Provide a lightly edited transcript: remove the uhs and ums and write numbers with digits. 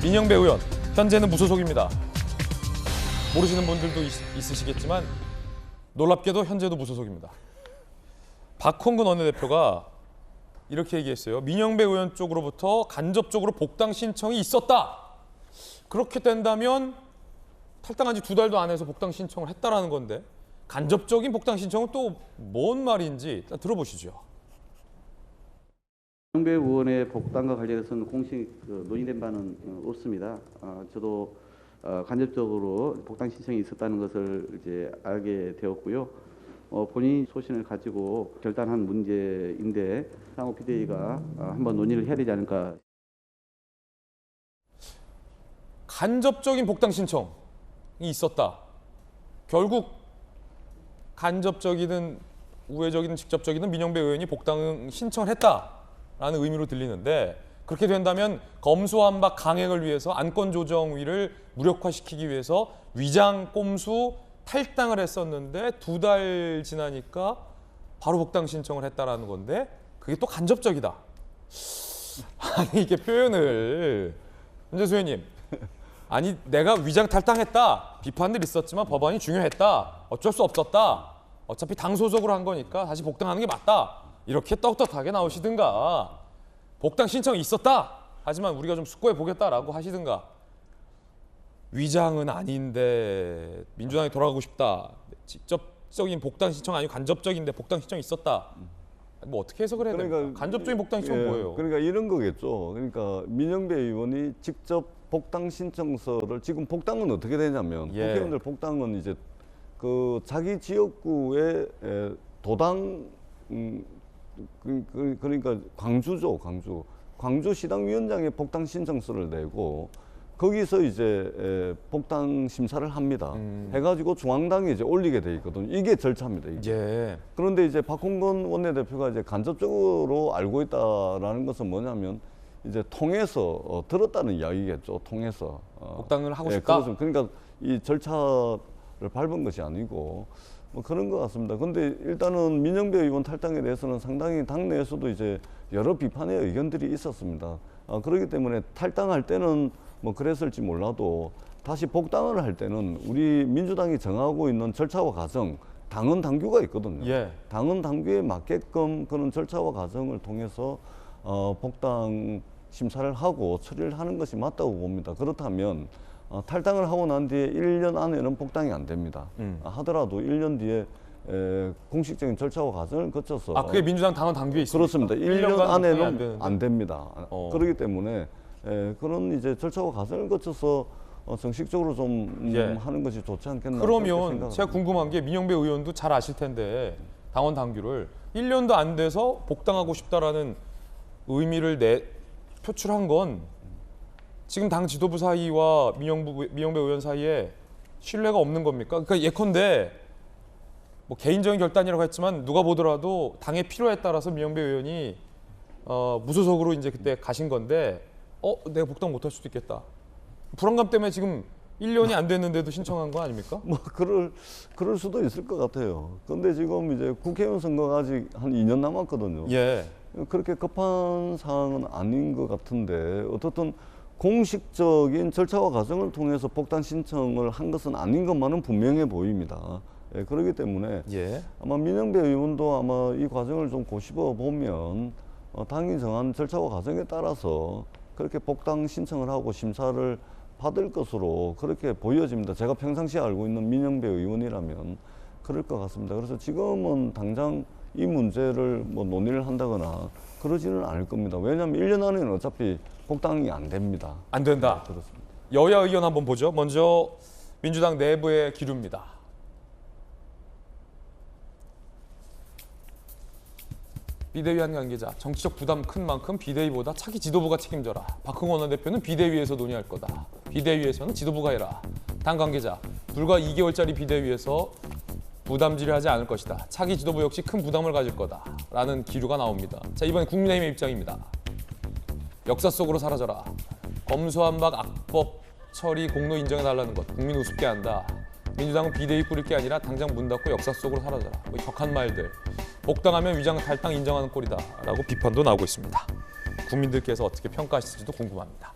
민영배 의원, 현재는 무소속입니다. 모르시는 분들도 있으시겠지만 놀랍게도 현재도 무소속입니다. 박홍근 원내대표가 이렇게 얘기했어요. 민영배 의원 쪽으로부터 간접적으로 복당 신청이 있었다. 그렇게 된다면 탈당한 지 2달도 안 해서 복당 신청을 했다라는 건데 간접적인 복당 신청은 또 뭔 말인지 일단 들어보시죠. 민영배 의원의 복당과 관련해서는 공식 논의된 바는 없습니다. 저도 간접적으로 복당 신청이 있었다는 것을 이제 알게 되었고요. 본인이 소신을 가지고 결단한 문제인데 향후 비대위가 한번 논의를 해야 되지 않을까. 간접적인 복당 신청이 있었다. 결국 간접적이든 우회적이든 직접적이든 민영배 의원이 복당 신청을 했다라는 의미로 들리는데 그렇게 된다면 검수완박 강행을 위해서 안건조정위를 무력화시키기 위해서 위장 꼼수 탈당을 했었는데 2달 지나니까 바로 복당 신청을 했다라는 건데 그게 또 간접적이다. 아니 이게 표현을 문재수 의원님 아니 내가 위장 탈당했다 비판들 있었지만 법안이 중요했다 어쩔 수 없었다 어차피 당 소속으로 한 거니까 다시 복당하는 게 맞다 이렇게 떳떳하게 나오시든가 복당 신청이 있었다 하지만 우리가 좀 숙고해 보겠다라고 하시든가 위장은 아닌데 민주당에 돌아가고 싶다 직접적인 복당 신청 아니고 간접적인데 복당 신청이 있었다 뭐 어떻게 해석을 해야 될까? 간접적인 복당 신청은 뭐예요? 그러니까 이런 거겠죠. 그러니까 민영배 의원이 직접 복당 신청서를 지금 복당은 어떻게 되냐면 국회의원들 복당은 이제 그 자기 지역구의 도당 그러니까 광주죠, 광주시당위원장의 복당 신청서를 내고 거기서 이제 복당 심사를 합니다. 해가지고 중앙당에 이제 올리게 돼 있거든요. 이게 절차입니다. 이게. 예. 그런데 이제 박홍근 원내대표가 이제 간접적으로 알고 있다라는 것은 뭐냐면 이제 통해서 들었다는 이야기겠죠. 통해서 복당을 하고 싶다. 그러니까 이 절차를 밟은 것이 아니고 뭐 그런 것 같습니다. 근데 일단은 민영배 의원 탈당에 대해서는 상당히 당내에서도 이제 여러 비판의 의견들이 있었습니다. 그렇기 때문에 탈당할 때는 뭐 그랬을지 몰라도 다시 복당을 할 때는 우리 민주당이 정하고 있는 절차와 과정, 당헌 당규가 있거든요. 예. 당헌 당규에 맞게끔 그런 절차와 과정을 통해서 복당 심사를 하고 처리를 하는 것이 맞다고 봅니다. 그렇다면 탈당을 하고 난 뒤에 1년 안에는 복당이 안 됩니다. 하더라도 1년 뒤에 공식적인 절차와 과정을 거쳐서 그게 민주당 당헌 당규에 있습니다. 그렇습니다. 1년 안에는 안 됩니다. 그렇기 때문에 그런 이제 절차와 과정을 거쳐서 정식적으로 좀 하는 것이 좋지 않겠나. 그러면 제가 궁금한 게 민영배 의원도 잘 아실 텐데 당헌 당규를 1년도 안 돼서 복당하고 싶다라는 의미를 표출한 건 지금 당 지도부 사이와 민영배 의원 사이에 신뢰가 없는 겁니까? 그러니까 예컨대 뭐 개인적인 결단이라고 했지만 누가 보더라도 당의 필요에 따라서 민영배 의원이 무소속으로 이제 그때 가신 건데 내가 복당 못할 수도 있겠다. 불안감 때문에 지금 1년이 안 됐는데도 신청한 거 아닙니까? 뭐 그럴 수도 있을 것 같아요. 근데 지금 이제 국회의원 선거가 아직 한 2년 남았거든요. 예. 그렇게 급한 사항은 아닌 것 같은데 어떻든 공식적인 절차와 과정을 통해서 복당 신청을 한 것은 아닌 것만은 분명해 보입니다. 그렇기 때문에 아마 민영배 의원도 아마 이 과정을 좀 고심해 보면 당이 정한 절차와 과정에 따라서 그렇게 복당 신청을 하고 심사를 받을 것으로 그렇게 보여집니다. 제가 평상시에 알고 있는 민영배 의원이라면 그럴 것 같습니다. 그래서 지금은 당장 이 문제를 뭐 논의를 한다거나 그러지는 않을 겁니다. 왜냐하면 1년 안에는 어차피 복당이 안 됩니다. 안 된다. 네, 그렇습니다. 여야 의견 한번 보죠. 먼저 민주당 내부의 기류입니다. 비대위 한 관계자, 정치적 부담 큰 만큼 비대위보다 차기 지도부가 책임져라. 박홍원 원내대표는 비대위에서 논의할 거다. 비대위에서는 지도부가 해라. 당 관계자, 불과 2개월짜리 비대위에서 부담질을 하지 않을 것이다. 차기 지도부 역시 큰 부담을 가질 거다. 라는 기류가 나옵니다. 자, 이번엔 국민의힘의 입장입니다. 역사 속으로 사라져라. 검수완박 악법 처리 공로 인정해달라는 것. 국민 우습게 한다. 민주당은 비대위 꾸릴 게 아니라 당장 문 닫고 역사 속으로 사라져라. 뭐 격한 말들. 복당하면 위장 탈당 인정하는 꼴이다. 라고 비판도 나오고 있습니다. 국민들께서 어떻게 평가하실지도 궁금합니다.